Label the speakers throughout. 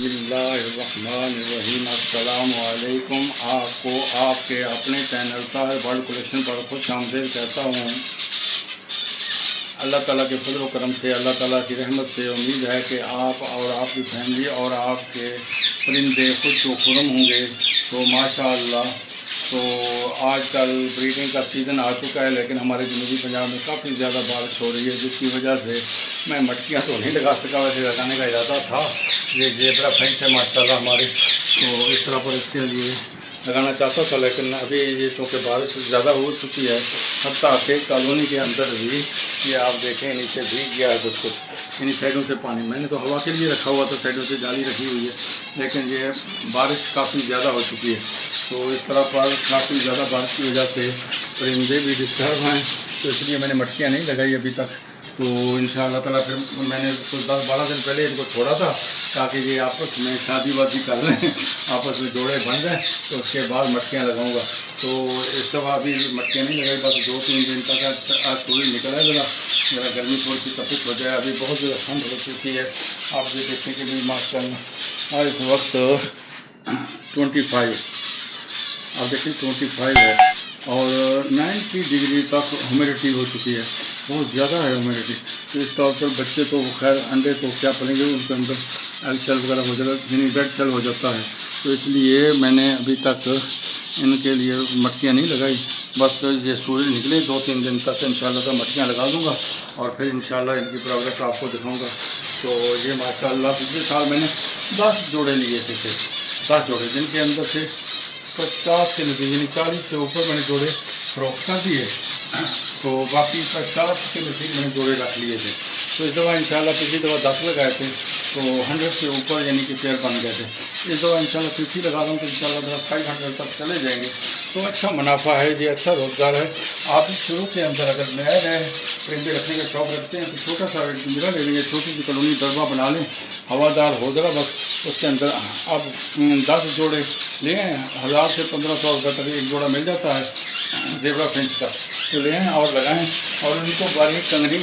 Speaker 1: بسم اللہ الرحمن الرحیم۔ السلام علیکم۔ آپ کو آپ کے اپنے چینل پر برڈ کلیکشن پر خوش آمدید کہتا ہوں۔ اللہ تعالیٰ کے فضل و کرم سے، اللہ تعالیٰ کی رحمت سے امید ہے کہ آپ اور آپ کی فیملی اور آپ کے پرندے خوش و خرم ہوں گے۔ تو ماشاءاللہ، تو آج کل بریڈنگ کا سیزن آ چکا ہے، لیکن ہمارے جنوبی پنجاب میں کافی زیادہ بارش ہو رہی ہے، جس کی وجہ سے میں مٹکیاں تو نہیں لگا سکا، ویسے لگانے کا ارادہ تھا۔ یہ زیبرا فینس ہے ماشاءاللہ ہماری، تو اس طرح پر اس کے لیے لگانا چاہتا تھا، لیکن ابھی یہ چونکہ بارش زیادہ ہو چکی ہے، حتیٰ کہ کالونی کے اندر بھی یہ آپ دیکھیں نیچے بھیگ گیا ہے کچھ انہیں سائڈوں سے پانی۔ میں نے تو ہوا کے لیے رکھا ہوا تھا، سائڈوں سے جالی رکھی ہوئی ہے، لیکن یہ بارش کافی زیادہ ہو چکی ہے، تو اس طرح پر کافی زیادہ بارش کی وجہ سے پرندے بھی ڈسٹرب ہیں، تو اس لیے میں نے مٹکیاں نہیں لگائی ابھی تک۔ تو انشاءاللہ تعالیٰ پھر میں نے 10-12 دن پہلے ان کو چھوڑا تھا تاکہ یہ آپس میں شادی وادی کر لیں، آپس میں جوڑے بن جائیں، تو اس کے بعد مٹکیاں لگاؤں گا۔ تو اس دفعہ ابھی مٹکیاں نہیں لگائی، بس 2-3 دن تک آج تھوڑی نکل ہے، ذرا گرمی تھوڑی سی تپش ہو جائے، ابھی بہت زیادہ ٹھنڈ ہو چکی ہے۔ آپ یہ دیکھیں کہ ماشاءاللہ اس وقت 25، آپ دیکھیں 25 ہے اور 90 ڈگری تک ہیومیڈیٹی ہو چکی ہے، بہت زیادہ ہے ہیومیڈیٹی۔ تو اس طور پر بچے تو خیر انڈے تو کیا پلیں گے، ان کے اندر ایگ سیل وغیرہ ہو جاتا ہے، یعنی ڈیڈ سیل ہو جاتا ہے، تو اس لیے میں نے ابھی تک ان کے لیے مٹکیاں نہیں لگائی۔ بس یہ سورج نکلے 2-3 دن تک انشاءاللہ تو مٹکیاں لگا دوں گا، اور پھر انشاءاللہ ان کی پروگرس آپ کو دکھاؤں گا۔ تو یہ ماشاءاللہ پچھلے سال میں نے 10 جوڑے لیے تھے، 10 جوڑے، جن کے اندر سے 50 کے نتیجے یعنی 40 سے اوپر میں نے جوڑے فروخت کر دیے، تو باقی 50 کے نتیجے میں نے جوڑے رکھ لیے تھے۔ تو اس دفعہ انشاءاللہ پچھلی دفعہ 10 لگائے تھے، تو 100 سے اوپر یعنی کہ پیئر بن گئے تھے۔ اس دفعہ انشاءاللہ 50 لگا دوں تو انشاءاللہ میرا 500 تک چلے جائیں گے، تو اچھا منافع ہے، یہ اچھا روزگار ہے۔ آپ اس شروع کے اندر اگر نئے پرندے رکھنے کا شوق رکھتے ہیں تو چھوٹا سا پنجرا لے لیں، چھوٹی سی کالونی ڈربہ بنا لیں، ہوادار ہو ذرا، بس اس کے اندر آپ 10 جوڑے لے آئیں، 1000 سے 1500 روپے تک ایک جوڑا مل جاتا ہے زیبرا فینس کا، تو لے آئیں اور لگائیں، اور ان کو باریک کنگنی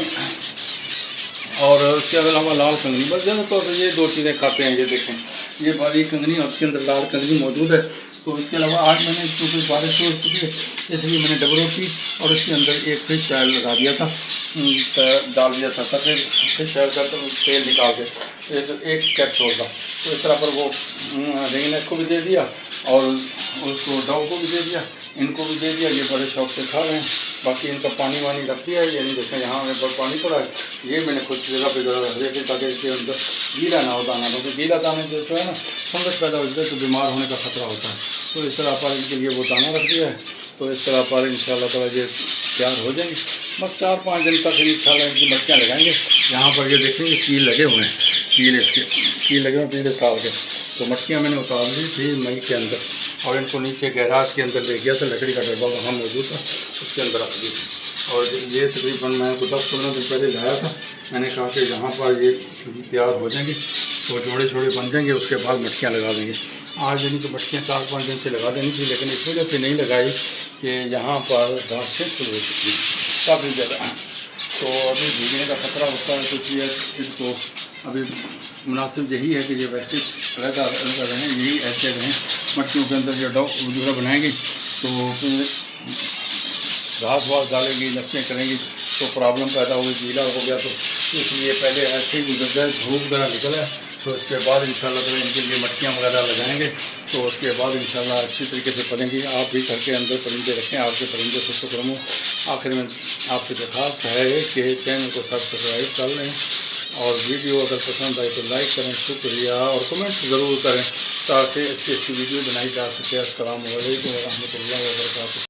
Speaker 1: اور اس کے علاوہ لال کنگنی، بس زیادہ طور پر یہ 2 چیزیں کھاتے ہیں۔ یہ دیکھیں یہ باریک کنگنی اور اس کے اندر لال کنگنی موجود ہے۔ تو اس کے علاوہ آج میں نے کیونکہ بارش ہو چکی ہے اس لیے میں نے ڈبل روٹی اور اس کے اندر ایک فش آئل لگا دیا تھا، ڈال دیا تھا تاکہ فش آئل کا تیل نکال کے ایک کیپسول کا، تو اس طرح پر وہ رنگ نیک کو بھی دے دیا اور اس کو ڈاؤ کو بھی دے دیا، ان کو بھی دے دیا، یہ بڑے شوق سے کھا رہے ہیں۔ باقی ان کا پانی وانی رکھ دیا ہے، یعنی دیکھیں یہاں ہمیں بہت پانی پڑا ہے، یہ میں نے خود جگہ پہ ذرا رکھ دیا تاکہ اس کے اندر گیلا نہ ہو دانا، کیونکہ گیلا دانے جو ہے نا فنگس پیدا ہو جاتا ہے تو بیمار ہونے کا خطرہ ہوتا ہے، تو اس طرح پر ان کے لیے وہ دانہ رکھ دیا ہے۔ تو اس طرح پر انشاءاللہ تعالیٰ یہ تیار ہو جائیں گے، بس 4-5 دن تک انشاءاللہ ان کی مٹکیاں لگائیں گے۔ یہاں پر یہ دیکھیں گے کیل لگے ہوئے ہیں، کیل لگے ہوئے ہیں پچھلے سال کے، تو مٹکیاں میں نے اتار لی تھی مئی کے اندر، اور ان کو نیچے گیراج کے اندر لے گیا تھا، لکڑی کا ڈبہ وہاں موجود تھا، اس کے اندر رکھ دی تھی، اور یہ تقریباً میں 10-15 دن پہلے لایا تھا۔ میں نے کہا کہ یہاں پر یہ تیار ہو جائیں گے تو جوڑے بن جائیں گے، اس کے بعد مٹکیاں لگا دیں گے۔ آج یعنی کہ مٹکیاں 4-5 دن سے لگا دینی تھی، لیکن اس وجہ سے نہیں لگائی کہ یہاں پر بارشیں شروع ہو چکی ہیں کافی زیادہ، تو ابھی بھیگنے کا خطرہ ہوتا ہے، تو اس لیے اس کو ابھی مناسب یہی ہے کہ یہ ویسے علیحدہ رہیں، یہی ایسے رہیں، مٹکیوں کے اندر جو وغیرہ بنائیں گے تو پھر گھاس واس ڈالیں گی، نسلیں کریں گی تو پرابلم پیدا ہوگی، گیلا ہو گیا تو اس لیے پہلے ایسے ہی گزر جائے، دھوپ ذرا نکلا ہے، تو اس کے بعد انشاءاللہ تعالیٰ ان کے لیے مٹکیاں وغیرہ لگائیں گے، تو اس کے بعد انشاءاللہ اچھی طریقے سے پلیں گی۔ آپ بھی گھر کے اندر پرندے رکھیں، آپ کے پرندے خوش و خرم ہوں۔ آخر میں آپ سے درخواست ہے کہ چینل کو سبسکرائب کر لیں، اور ویڈیو اگر پسند آئے تو لائک کریں، شکریہ، اور کمنٹس ضرور کریں تاکہ اچھی ویڈیو بنائی جا سکے۔ السلام علیکم ورحمۃ اللہ وبرکاتہ۔